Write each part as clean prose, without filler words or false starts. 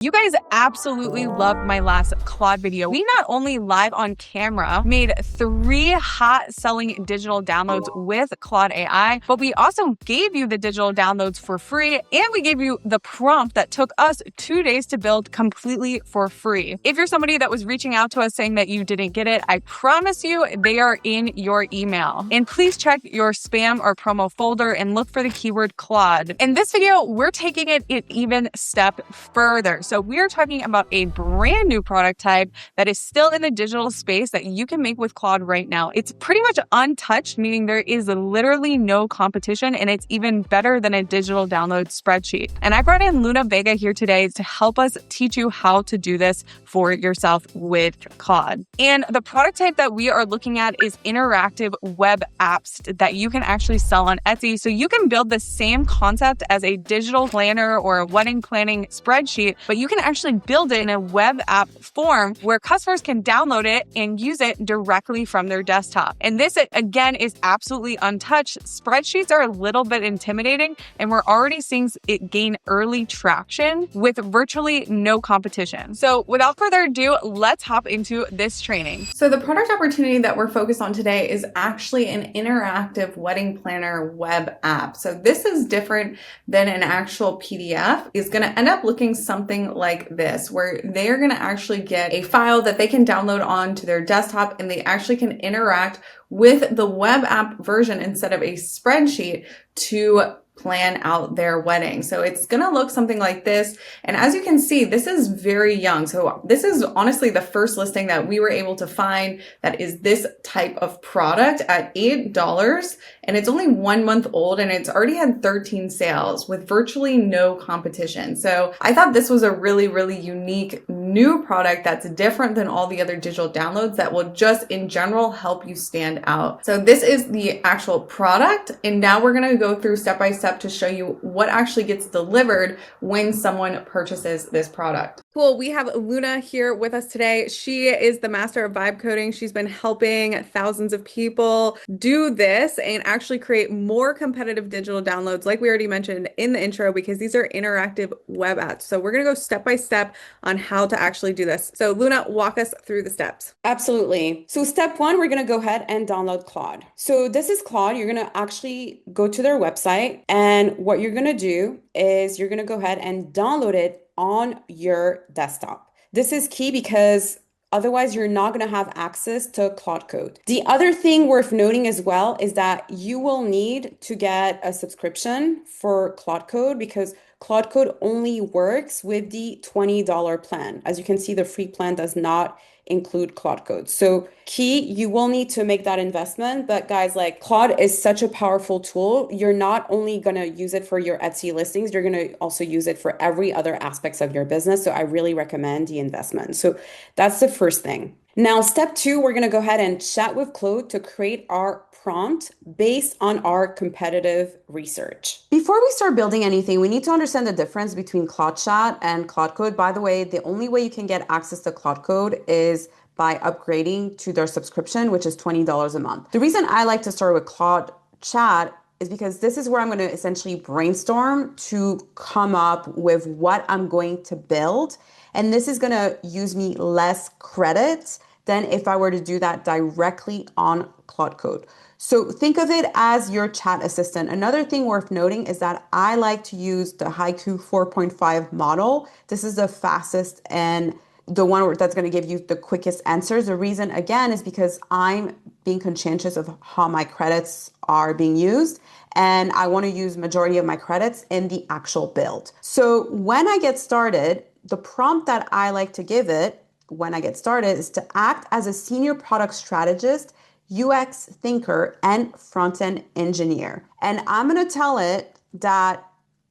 You guys absolutely loved my last Claude video. We not only live on camera made 3 hot selling digital downloads with Claude AI, but we also gave you the digital downloads for free, and we gave you the prompt that took us 2 days to build completely for free. If you're somebody that was reaching out to us saying that you didn't get it, I promise you they are in your email. And please check your spam or promo folder and look for the keyword Claude. In this video, we're taking it an even step further. So we are talking about a brand new product type that is still in the digital space that you can make with Claude right now. It's pretty much untouched, meaning there is literally no competition, and it's even better than a digital download spreadsheet. And I brought in Luna Vega here today to help us teach you how to do this for yourself with Claude. And the product type that we are looking at is interactive web apps that you can actually sell on Etsy. So you can build the same concept as a digital planner or a wedding planning spreadsheet, but you can actually build it in a web app form where customers can download it and use it directly from their desktop. And this, again, is absolutely untouched. Spreadsheets are a little bit intimidating, and we're already seeing it gain early traction with virtually no competition. So without further ado, let's hop into this training. So the product opportunity that we're focused on today is actually an interactive wedding planner web app. So this is different than an actual PDF. It's going to end up looking something like this, where they're going to actually get a file that they can download onto their desktop, and they actually can interact with the web app version instead of a spreadsheet to plan out their wedding. So it's going to look something like this. And as you can see, this is very young. So this is honestly the first listing that we were able to find that is this type of product at $8. And it's only 1 month old, and it's already had 13 sales with virtually no competition. So I thought this was a really, really unique new product that's different than all the other digital downloads that will just in general help you stand out. So this is the actual product. And now we're going to go through step by step to show you what actually gets delivered when someone purchases this product. Cool. We have Luna here with us today. She is the master of vibe coding. She's been helping thousands of people do this and actually create more competitive digital downloads, like we already mentioned in the intro, because these are interactive web apps. So we're going to go step by step on how to actually do this. So Luna, walk us through the steps. Absolutely. So step one, we're going to go ahead and download Claude. So this is Claude. You're going to actually go to their website, and what you're going to do is you're going to go ahead and download it on your desktop. This is key because otherwise you're not going to have access to Claude Code. The other thing worth noting as well is that you will need to get a subscription for Claude Code, because Claude Code only works with the $20 plan. As you can see, the free plan does not include Claude Code. So key, you will need to make that investment. But guys, like, Claude is such a powerful tool. You're not only going to use it for your Etsy listings, you're going to also use it for every other aspects of your business. So I really recommend the investment. So that's the first thing. Now, step two, we're going to go ahead and chat with Claude to create our prompt based on our competitive research. Before we start building anything, we need to understand the difference between Claude Chat and Claude Code. By the way, the only way you can get access to Claude Code is by upgrading to their subscription, which is $20 a month. The reason I like to start with Claude Chat is because this is where I'm going to essentially brainstorm to come up with what I'm going to build. And this is going to use me less credits than if I were to do that directly on Claude Code. So think of it as your chat assistant. Another thing worth noting is that I like to use the Haiku 4.5 model. This is the fastest and the one that's going to give you the quickest answers. The reason, again, is because I'm being conscientious of how my credits are being used, and I want to use majority of my credits in the actual build. So when I get started, the prompt that I like to give it when I get started is to act as a senior product strategist, UX thinker, and front-end engineer. And I'm going to tell it that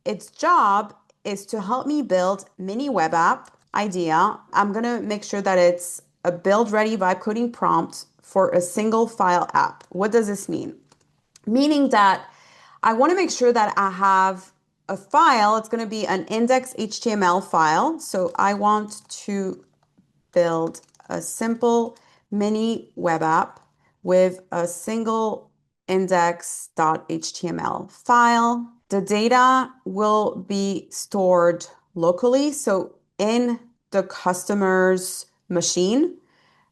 its job is to help me build mini web app idea. I'm going to make sure that it's a build-ready vibe coding prompt for a single file app. What does this mean? Meaning that I want to make sure that I have a file. It's going to be an index HTML file. So I want to build a simple mini web app with a single index.html file. The data will be stored locally. So in the customer's machine,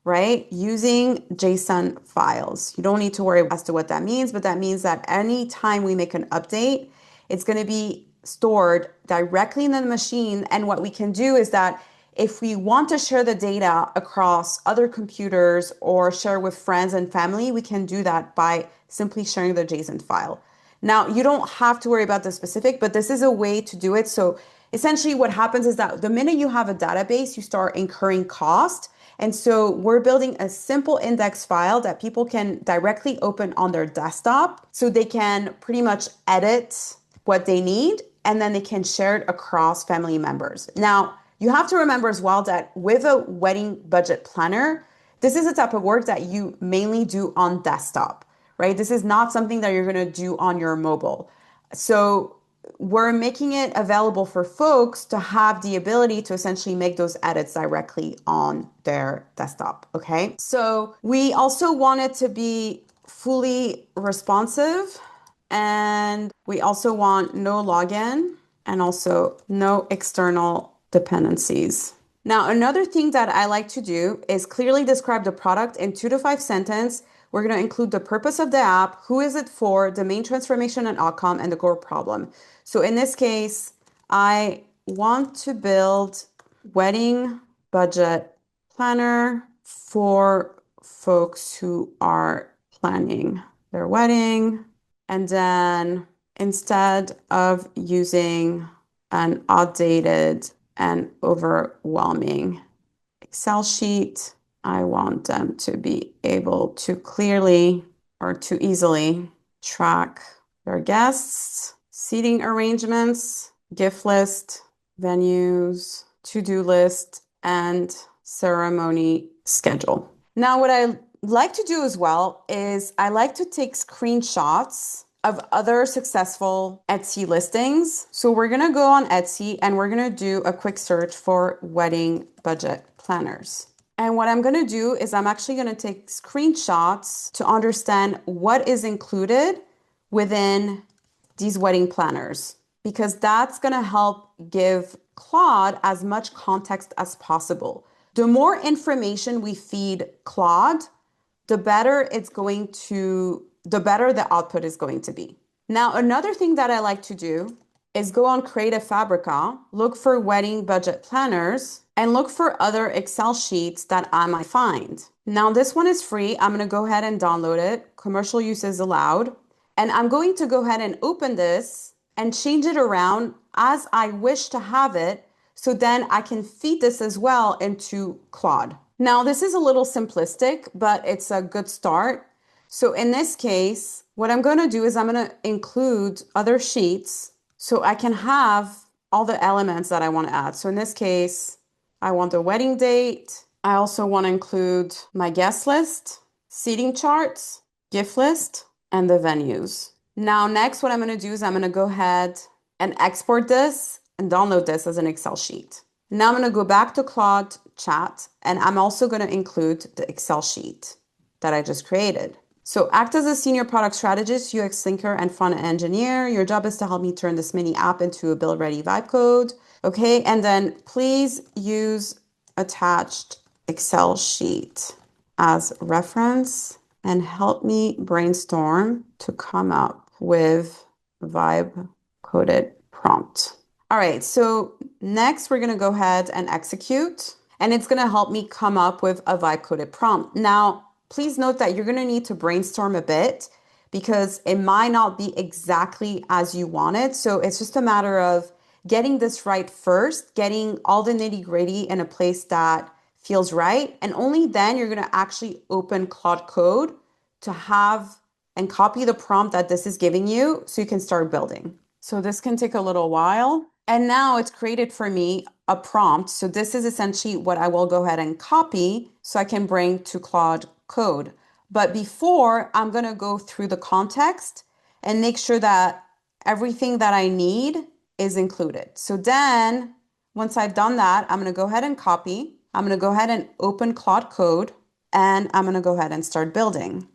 right? Using JSON files. You don't need to worry as to what that means, but that means that anytime we make an update, it's going to be stored directly in the machine. And what we can do is that if we want to share the data across other computers or share with friends and family, we can do that by simply sharing the JSON file. Now, you don't have to worry about the specific, but this is a way to do it. So essentially what happens is that the minute you have a database, you start incurring cost. And so we're building a simple index file that people can directly open on their desktop so they can pretty much edit what they need and then they can share it across family members. Now, you have to remember as well that with a wedding budget planner, this is a type of work that you mainly do on desktop, right? This is not something that you're going to do on your mobile. So we're making it available for folks to have the ability to essentially make those edits directly on their desktop. Okay. So we also want it to be fully responsive, and we also want no login and also no external dependencies. Now, another thing that I like to do is clearly describe the product in 2 to 5 sentences. We're going to include the purpose of the app, who is it for, the main transformation and outcome, and the core problem. So in this case, I want to build wedding budget planner for folks who are planning their wedding. And then instead of using an outdated and overwhelming Excel sheet, I want them to be able to clearly or to easily track their guests, seating arrangements, gift list, venues, to-do list, and ceremony schedule. Now, what I like to do as well is I like to take screenshots of other successful Etsy listings. So we're going to go on Etsy and we're going to do a quick search for wedding budget planners. And what I'm going to do is I'm actually going to take screenshots to understand what is included within these wedding planners, because that's going to help give Claude as much context as possible. The more information we feed Claude, the better the better the output is going to be. Now, another thing that I like to do is go on Creative Fabrica, look for wedding budget planners, and look for other Excel sheets that I might find. Now, this one is free. I'm going to go ahead and download it. Commercial use is allowed. And I'm going to go ahead and open this and change it around as I wish to have it. So then I can feed this as well into Claude. Now, this is a little simplistic, but it's a good start. So in this case, what I'm going to do is I'm going to include other sheets so I can have all the elements that I want to add. So in this case, I want the wedding date. I also want to include my guest list, seating charts, gift list, and the venues. Now, next, what I'm going to do is I'm going to go ahead and export this and download this as an Excel sheet. Now I'm going to go back to Claude chat, and I'm also going to include the Excel sheet that I just created. So act as a senior product strategist, UX thinker, and front engineer. Your job is to help me turn this mini app into a build-ready vibe code. Okay, and then please use attached Excel sheet as reference and help me brainstorm to come up with vibe coded prompt. All right, so next we're going to go ahead and execute, and it's going to help me come up with a vibe coded prompt. Now, please note that you're going to need to brainstorm a bit because it might not be exactly as you want it. So it's just a matter of getting this right first, getting all the nitty gritty in a place that feels right. And only then you're going to actually open Claude Code to have and copy the prompt that this is giving you so you can start building. So this can take a little while. And now it's created for me a prompt. So this is essentially what I will go ahead and copy so I can bring to Claude Code. But before, I'm going to go through the context and make sure that everything that I need is included. So then once I've done that, I'm going to go ahead and copy. I'm going to go ahead and open Claude Code, and I'm going to go ahead and start building.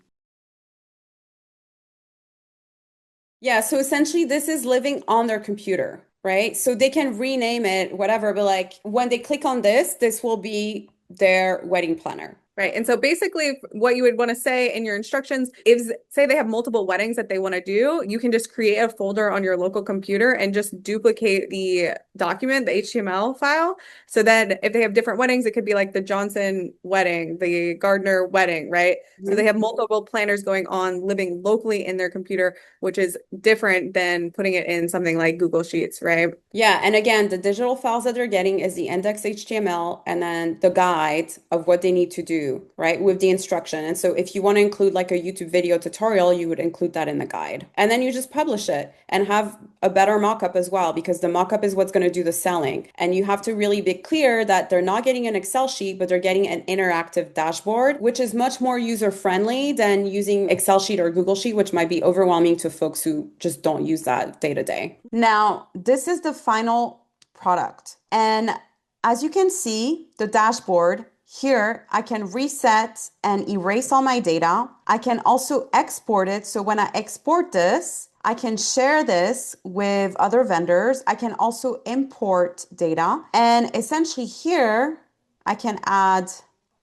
Yeah, so essentially this is living on their computer. right? So they can rename it, whatever, but like when they click on this, this will be their wedding planner. Right. And so basically, what you would want to say in your instructions is say they have multiple weddings that they want to do, you can just create a folder on your local computer and just duplicate the document, the HTML file. So then if they have different weddings, it could be like the Johnson wedding, the Gardner wedding, right? So they Mhm. have multiple planners going on living locally in their computer, which is different than putting it in something like Google Sheets, right? Yeah, and again, the digital files that they're getting is the index HTML and then the guide of what they need to do, right, with the instruction. And so if you want to include like a YouTube video tutorial, you would include that in the guide. And then you just publish it and have a better mockup as well, because the mockup is what's going to do the selling. And you have to really be clear that they're not getting an Excel sheet, but they're getting an interactive dashboard, which is much more user friendly than using Excel sheet or Google Sheet, which might be overwhelming to folks who just don't use that day to day. Now, this is the final product. And as you can see, the dashboard here, I can reset and erase all my data. I can also export it. So when I export this, I can share this with other vendors. I can also import data. And essentially here, I can add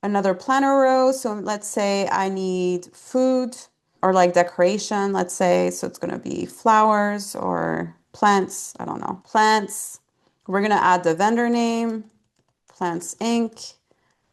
another planner row. So let's say I need food or like decoration, let's say. So it's going to be flowers or plants. I don't know. Plants. We're going to add the vendor name, Plants Inc.,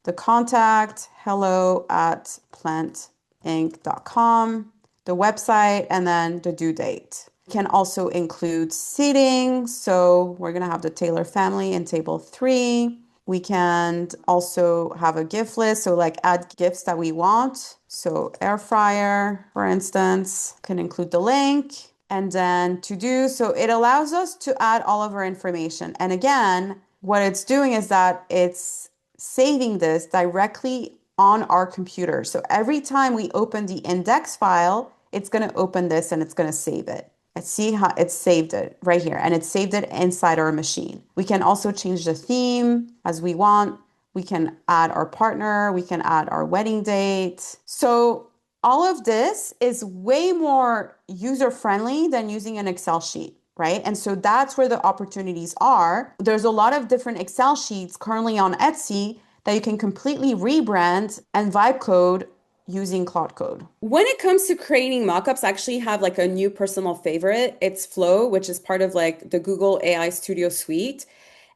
the contact, hello@plantinc.com, the website, and then the due date. You can also include seating. So we're going to have the Taylor family in table 3. We can also have a gift list. So like add gifts that we want. So air fryer, for instance, can include the link. And then to do, so it allows us to add all of our information. And again, what it's doing is that it's saving this directly on our computer. So every time we open the index file, it's going to open this and it's going to save it. And see how it's saved it right here, and it's saved it inside our machine. We can also change the theme as we want. We can add our partner, we can add our wedding date. So all of this is way more user friendly than using an Excel sheet, right? And so that's where the opportunities are. There's a lot of different Excel sheets currently on Etsy that you can completely rebrand and vibe code using Claude Code. When it comes to creating mockups, I actually have like a new personal favorite. It's Flow, which is part of like the Google AI Studio suite.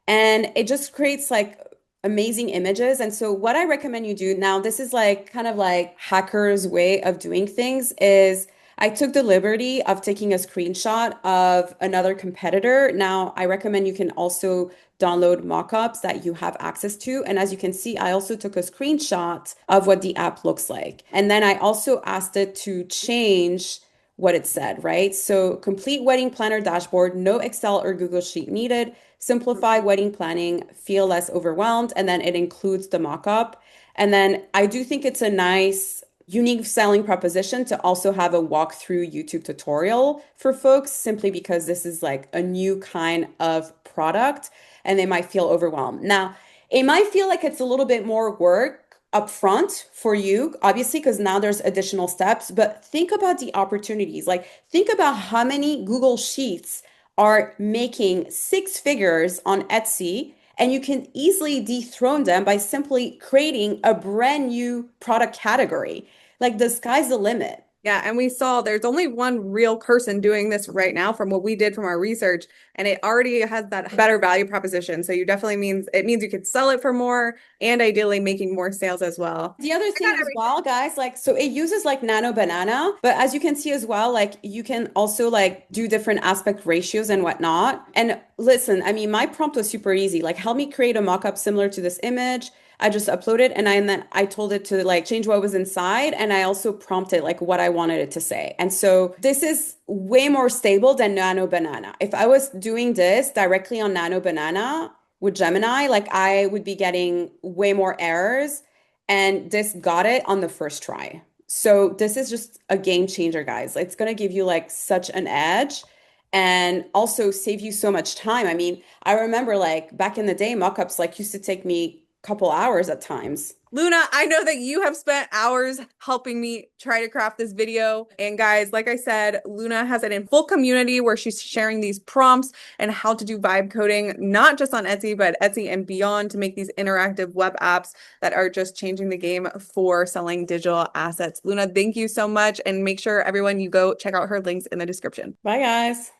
And it just creates like amazing images. And so what I recommend you do now, this is like kind of like hacker's way of doing things, is I took the liberty of taking a screenshot of another competitor. Now, I recommend you can also download mockups that you have access to. And as you can see, I also took a screenshot of what the app looks like. And then I also asked it to change what it said, right? So complete wedding planner dashboard, no Excel or Google Sheet needed. Simplify wedding planning, feel less overwhelmed, and then it includes the mockup. And then I do think it's a nice, unique selling proposition to also have a walkthrough YouTube tutorial for folks, simply because this is like a new kind of product and they might feel overwhelmed. Now, it might feel like it's a little bit more work upfront for you, obviously, because now there's additional steps, but think about the opportunities. Like, think about how many Google Sheets are making 6 figures on Etsy, and you can easily dethrone them by simply creating a brand new product category. Like, the sky's the limit. Yeah, and we saw there's only one real person doing this right now from what we did from our research, and it already has that better value proposition. So you definitely means you could sell it for more and ideally making more sales as well. The other I thing got as everything. well, guys, like, so it uses like nano banana, but as you can see as well, like you can also like do different aspect ratios and whatnot. And listen, I mean, my prompt was super easy. Like, help me create a mockup similar to this image. I just uploaded and then I told it to like change what was inside. And I also prompted like what I wanted it to say. And so this is way more stable than Nano Banana. If I was doing this directly on Nano Banana with Gemini, like I would be getting way more errors. And this got it on the first try. So this is just a game changer, guys. It's going to give you like such an edge and also save you so much time. I mean, I remember like back in the day, mockups like used to take me couple hours at times. Luna, I know that you have spent hours helping me try to craft this video. And guys, like I said, Luna has it in full community where she's sharing these prompts and how to do vibe coding, not just on Etsy, but Etsy and beyond to make these interactive web apps that are just changing the game for selling digital assets. Luna, thank you so much. And make sure everyone you go check out her links in the description. Bye, guys.